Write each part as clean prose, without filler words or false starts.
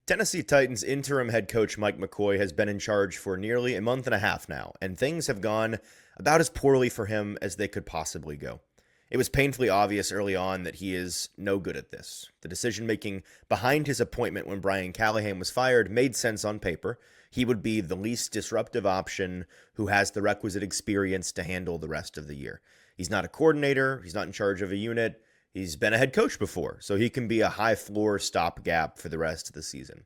Tennessee Titans interim head coach Mike McCoy has been in charge for nearly a month and a half now, and things have gone about as poorly for him as they could possibly go. It was painfully obvious early on that he is no good at this. The decision making behind his appointment when Brian Callahan was fired made sense on paper. He would be the least disruptive option who has the requisite experience to handle the rest of the year. He's not a coordinator, he's not in charge of a unit. He's been a head coach before, so he can be a high floor stopgap for the rest of the season.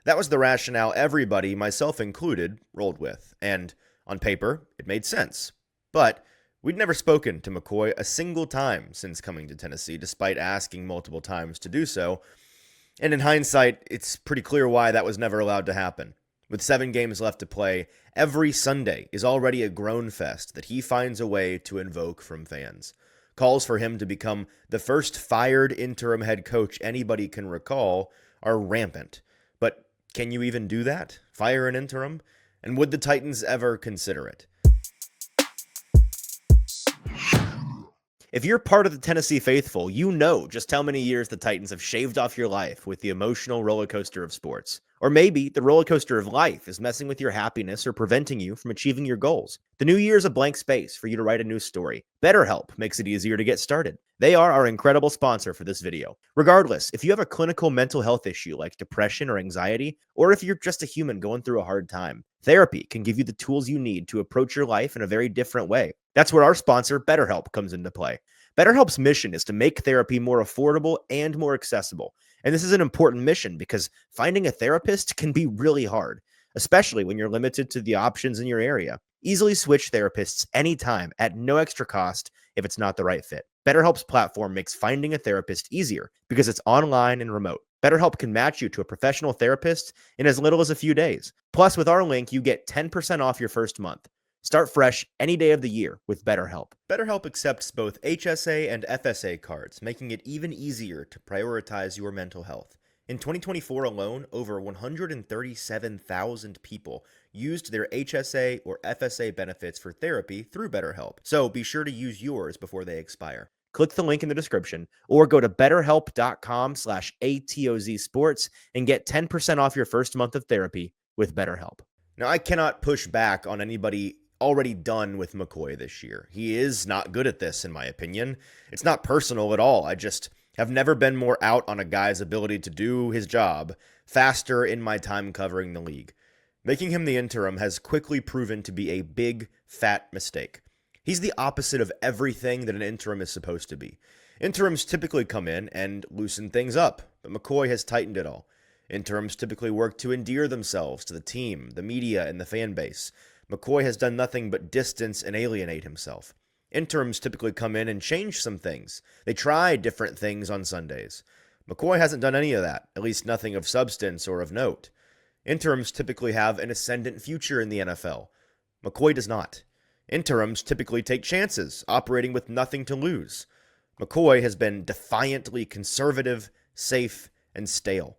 That was the rationale everybody, myself included, rolled with, and on paper, it made sense. But we'd never spoken to McCoy a single time since coming to Tennessee, despite asking multiple times to do so, and in hindsight, it's pretty clear why that was never allowed to happen. With 7 games left to play, every Sunday is already a groan fest that he finds a way to invoke from fans. Calls for him to become the first fired interim head coach anybody can recall are rampant. But can you even do that? Fire an interim? And would the Titans ever consider it? If you're part of the Tennessee faithful, you know just how many years the Titans have shaved off your life with the emotional roller coaster of sports. Or maybe the roller coaster of life is messing with your happiness or preventing you from achieving your goals. The new year is a blank space for you to write a new story. BetterHelp makes it easier to get started. They are our incredible sponsor for this video. Regardless, if you have a clinical mental health issue like depression or anxiety, or if you're just a human going through a hard time, therapy can give you the tools you need to approach your life in a very different way. That's where our sponsor, BetterHelp, comes into play. BetterHelp's mission is to make therapy more affordable and more accessible. And this is an important mission because finding a therapist can be really hard, especially when you're limited to the options in your area. Easily switch therapists anytime at no extra cost if it's not the right fit. BetterHelp's platform makes finding a therapist easier because it's online and remote. BetterHelp can match you to a professional therapist in as little as a few days. Plus, with our link, you get 10% off your first month. Start fresh any day of the year with BetterHelp. BetterHelp accepts both HSA and FSA cards, making it even easier to prioritize your mental health. In 2024 alone, over 137,000 people used their HSA or FSA benefits for therapy through BetterHelp. So be sure to use yours before they expire. Click the link in the description or go to betterhelp.com/ATOZsports and get 10% off your first month of therapy with BetterHelp. Now, I cannot push back on anybody already done with McCoy this year. He is not good at this, in my opinion. It's not personal at all. I just have never been more out on a guy's ability to do his job faster in my time covering the league. Making him the interim has quickly proven to be a big, fat mistake. He's the opposite of everything that an interim is supposed to be. Interims typically come in and loosen things up, but McCoy has tightened it all. Interims typically work to endear themselves to the team, the media, and the fan base. McCoy has done nothing but distance and alienate himself. Interims typically come in and change some things. They try different things on Sundays. McCoy hasn't done any of that, at least nothing of substance or of note. Interims typically have an ascendant future in the NFL. McCoy does not. Interims typically take chances, operating with nothing to lose. McCoy has been defiantly conservative, safe, and stale.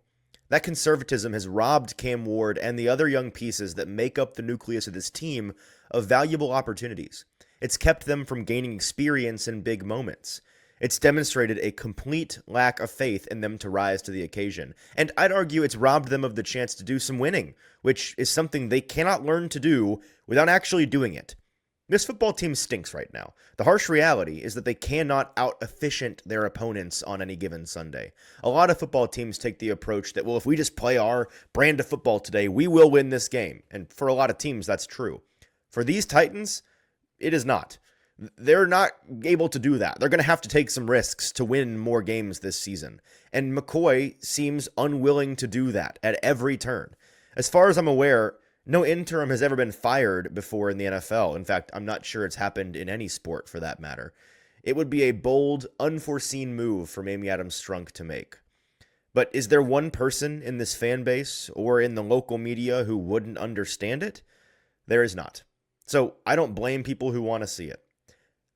That conservatism has robbed Cam Ward and the other young pieces that make up the nucleus of this team of valuable opportunities. It's kept them from gaining experience in big moments. It's demonstrated a complete lack of faith in them to rise to the occasion. And I'd argue it's robbed them of the chance to do some winning, which is something they cannot learn to do without actually doing it. This football team stinks right now. The harsh reality is that they cannot out-efficient their opponents on any given Sunday. A lot of football teams take the approach that, well, if we just play our brand of football today, we will win this game. And for a lot of teams, that's true. For these Titans, it is not. They're not able to do that. They're going to have to take some risks to win more games this season. And McCoy seems unwilling to do that at every turn. As far as I'm aware, no interim has ever been fired before in the NFL. In fact, I'm not sure it's happened in any sport for that matter. It would be a bold, unforeseen move for Amy Adams Strunk to make. But is there one person in this fan base or in the local media who wouldn't understand it? There is not. So I don't blame people who want to see it.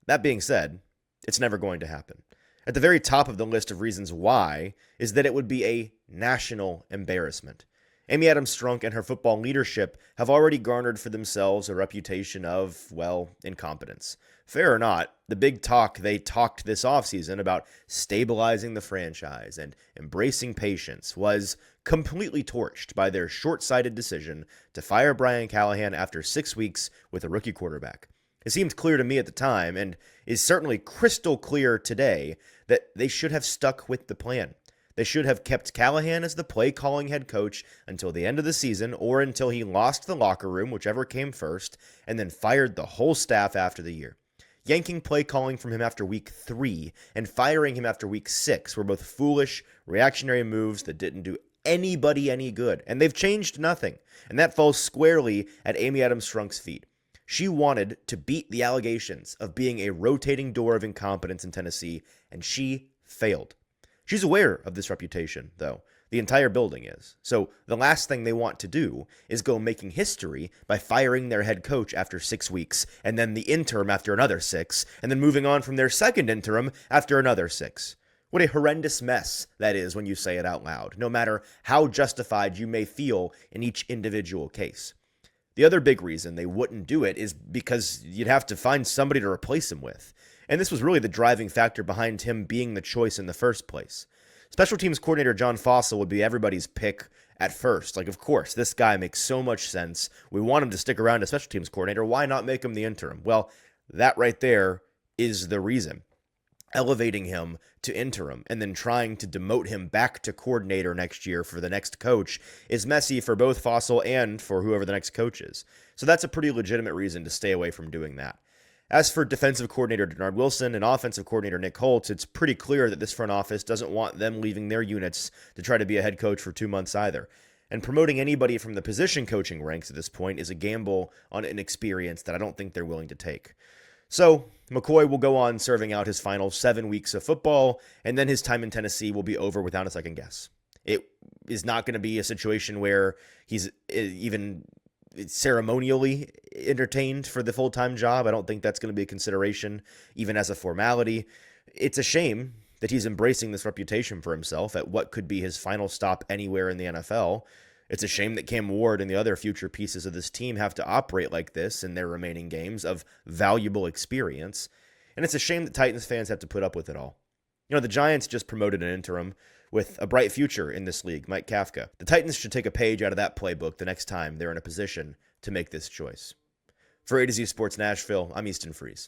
That being said, it's never going to happen. At the very top of the list of reasons why is that it would be a national embarrassment. Amy Adams-Strunk and her football leadership have already garnered for themselves a reputation of, well, incompetence. Fair or not, the big talk they talked this offseason about stabilizing the franchise and embracing patience was completely torched by their short-sighted decision to fire Brian Callahan after 6 weeks with a rookie quarterback. It seemed clear to me at the time, and is certainly crystal clear today, that they should have stuck with the plan. They should have kept Callahan as the play-calling head coach until the end of the season or until he lost the locker room, whichever came first, and then fired the whole staff after the year. Yanking play-calling from him after week 3 and firing him after week 6 were both foolish, reactionary moves that didn't do anybody any good, and they've changed nothing, and that falls squarely at Amy Adams-Strunk's feet. She wanted to beat the allegations of being a rotating door of incompetence in Tennessee, and she failed. She's aware of this reputation, though. The entire building is. So the last thing they want to do is go making history by firing their head coach after 6 weeks, and then the interim after another 6, and then moving on from their second interim after another 6. What a horrendous mess that is when you say it out loud, no matter how justified you may feel in each individual case. The other big reason they wouldn't do it is because you'd have to find somebody to replace him with. And this was really the driving factor behind him being the choice in the first place. Special teams coordinator John Fossil would be everybody's pick at first. Like, of course, this guy makes so much sense. We want him to stick around as special teams coordinator. Why not make him the interim? Well, that right there is the reason. Elevating him to interim and then trying to demote him back to coordinator next year for the next coach is messy for both Fossil and for whoever the next coach is. So that's a pretty legitimate reason to stay away from doing that. As for defensive coordinator Denard Wilson and offensive coordinator Nick Holtz, it's pretty clear that this front office doesn't want them leaving their units to try to be a head coach for 2 months either. And promoting anybody from the position coaching ranks at this point is a gamble on inexperience that I don't think they're willing to take. So McCoy will go on serving out his final 7 weeks of football, and then his time in Tennessee will be over without a second guess. It is not going to be a situation where he's even ceremonially entertained for the full-time job. I don't think that's going to be a consideration, even as a formality. It's a shame that he's embracing this reputation for himself at what could be his final stop anywhere in the NFL. It's a shame that Cam Ward and the other future pieces of this team have to operate like this in their remaining games of valuable experience. And it's a shame that Titans fans have to put up with it all. You know, the Giants just promoted an interim with a bright future in this league, Mike Kafka. The Titans should take a page out of that playbook the next time they're in a position to make this choice. For A to Z Sports Nashville, I'm Easton Freeze.